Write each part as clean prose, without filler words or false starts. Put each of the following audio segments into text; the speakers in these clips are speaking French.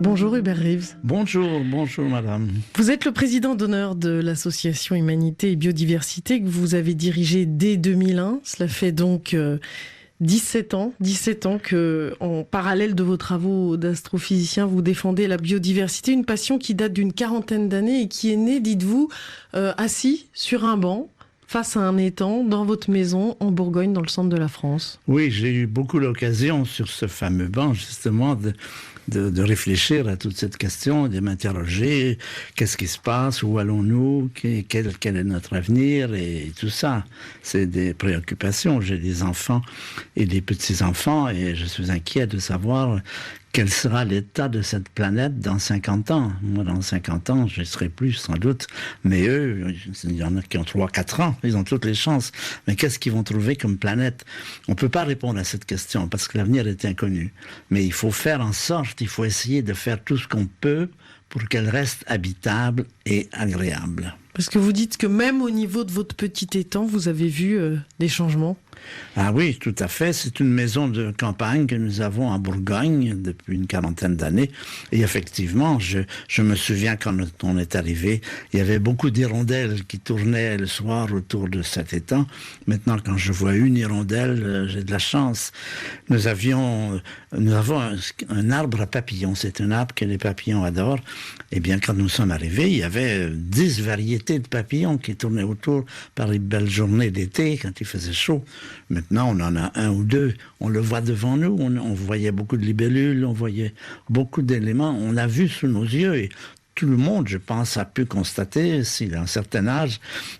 Bonjour Hubert Reeves. Bonjour madame. Vous êtes le président d'honneur de l'association Humanité et Biodiversité que vous avez dirigée dès 2001. Cela fait donc 17 ans que, en parallèle de vos travaux d'astrophysicien, vous défendez la biodiversité, une passion qui date d'une quarantaine d'années et qui est née, dites-vous, assis sur un banc, face à un étang, dans votre maison, en Bourgogne, dans le centre de la France. Oui, j'ai eu beaucoup l'occasion sur ce fameux banc, justement, de réfléchir à toute cette question, de m'interroger, qu'est-ce qui se passe, où allons-nous, quel est notre avenir, et tout ça. C'est des préoccupations. J'ai des enfants et des petits-enfants, et je suis inquiet de savoir quel sera l'état de cette planète dans 50 ans. Moi, dans 50 ans, je ne serai plus, sans doute. Mais eux, il y en a qui ont 3-4 ans. Ils ont toutes les chances. Mais qu'est-ce qu'ils vont trouver comme planète? On ne peut pas répondre à cette question parce que l'avenir est inconnu. Mais il faut faire en sorte, il faut essayer de faire tout ce qu'on peut pour qu'elle reste habitable et agréable. Parce que vous dites que même au niveau de votre petit étang, vous avez vu des changements. Ah oui, tout à fait. C'est une maison de campagne que nous avons en Bourgogne depuis une quarantaine d'années. Et effectivement, je me souviens quand on est arrivé, il y avait beaucoup d'hirondelles qui tournaient le soir autour de cet étang. Maintenant, quand je vois une hirondelle, j'ai de la chance. Nous avons un arbre à papillons. C'est un arbre que les papillons adorent. Eh bien, quand nous sommes arrivés, il y avait 10 variétés de papillons qui tournaient autour par les belles journées d'été, quand il faisait chaud. Maintenant, on en a un ou deux. On le voit devant nous. On voyait beaucoup de libellules, on voyait beaucoup d'éléments. On l'a vu sous nos yeux. Et tout le monde, je pense, a pu constater, s'il a un certain âge,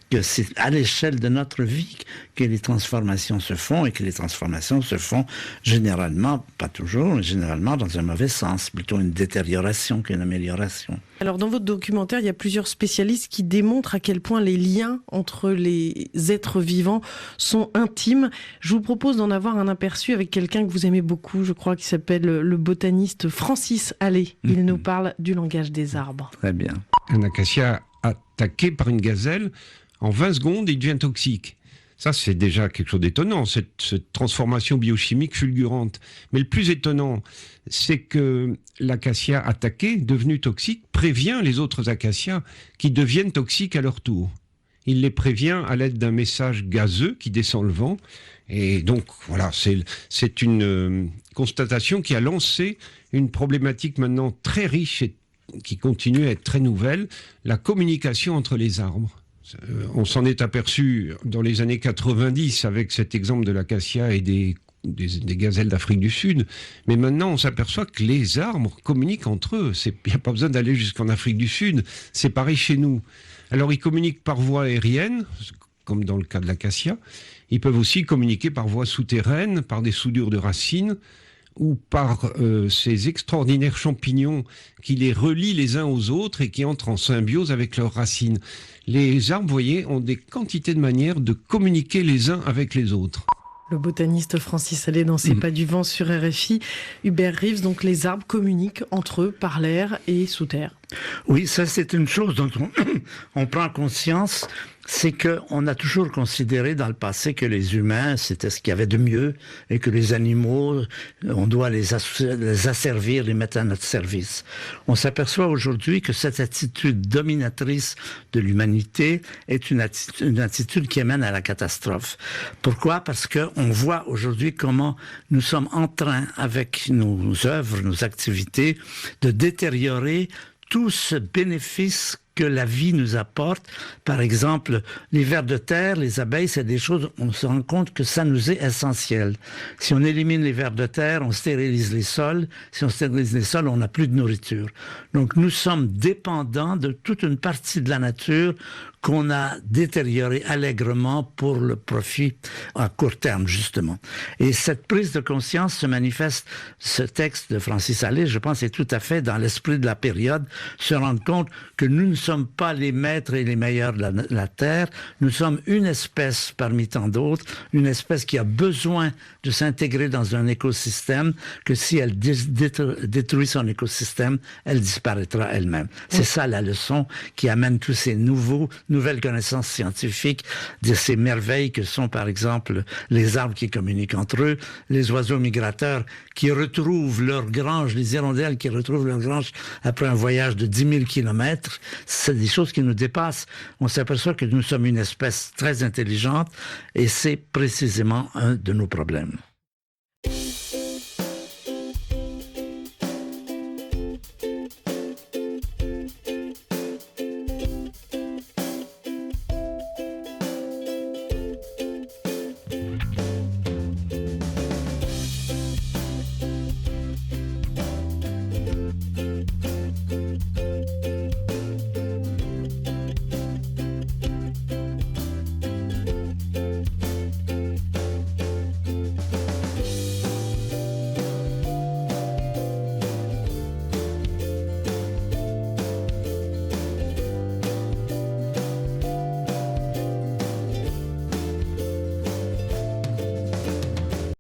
que c'est à l'échelle de notre vie que les transformations se font et que les transformations se font généralement, pas toujours, mais généralement dans un mauvais sens, plutôt une détérioration qu'une amélioration. Alors dans votre documentaire, il y a plusieurs spécialistes qui démontrent à quel point les liens entre les êtres vivants sont intimes. Je vous propose d'en avoir un aperçu avec quelqu'un que vous aimez beaucoup, je crois, qui s'appelle le botaniste Francis Allais. Il nous parle du langage des arbres. Très bien. Un acacia attaqué par une gazelle, en 20 secondes, il devient toxique. Ça, c'est déjà quelque chose d'étonnant, cette transformation biochimique fulgurante. Mais le plus étonnant, c'est que l'acacia attaqué, devenu toxique, prévient les autres acacias qui deviennent toxiques à leur tour. Il les prévient à l'aide d'un message gazeux qui descend le vent. Et donc, voilà, c'est une constatation qui a lancé une problématique maintenant très riche et qui continue à être très nouvelle, la communication entre les arbres. On s'en est aperçu dans les années 90 avec cet exemple de l'acacia et des gazelles d'Afrique du Sud. Mais maintenant, on s'aperçoit que les arbres communiquent entre eux. Il n'y a pas besoin d'aller jusqu'en Afrique du Sud. C'est pareil chez nous. Alors, ils communiquent par voie aérienne, comme dans le cas de l'acacia. Ils peuvent aussi communiquer par voie souterraine, par des soudures de racines, ou par ces extraordinaires champignons qui les relient les uns aux autres et qui entrent en symbiose avec leurs racines. Les arbres, vous voyez, ont des quantités de manières de communiquer les uns avec les autres. Le botaniste Francis Allais dans C'est pas du vent sur RFI. Hubert Reeves, donc les arbres communiquent entre eux par l'air et sous terre. Oui, ça c'est une chose dont on prend conscience, c'est qu'on a toujours considéré dans le passé que les humains, c'était ce qu'il y avait de mieux, et que les animaux, on doit les asservir, les mettre à notre service. On s'aperçoit aujourd'hui que cette attitude dominatrice de l'humanité est une attitude qui amène à la catastrophe. Pourquoi? Parce qu'on voit aujourd'hui comment nous sommes en train, avec nos œuvres, nos activités, de détériorer tout ce bénéfice que la vie nous apporte. Par exemple, les vers de terre, les abeilles, c'est des choses, on se rend compte que ça nous est essentiel. Si on élimine les vers de terre, on stérilise les sols. Si on stérilise les sols, on n'a plus de nourriture. Donc nous sommes dépendants de toute une partie de la nature qu'on a détériorée allègrement pour le profit à court terme, justement. Et cette prise de conscience se manifeste, ce texte de Francis Allais, je pense, est tout à fait dans l'esprit de la période, se rendre compte que nous ne sommes pas les maîtres et les meilleurs de la Terre. Nous sommes une espèce parmi tant d'autres, une espèce qui a besoin de s'intégrer dans un écosystème, que si elle détruit son écosystème, elle disparaîtra elle-même. C'est ça la leçon qui amène tous ces nouvelles connaissances scientifiques, de ces merveilles que sont par exemple les arbres qui communiquent entre eux, les oiseaux migrateurs qui retrouvent leur grange, les hirondelles qui retrouvent leur grange après un voyage de 10 000 kilomètres. C'est des choses qui nous dépassent. On s'aperçoit que nous sommes une espèce très intelligente et c'est précisément un de nos problèmes.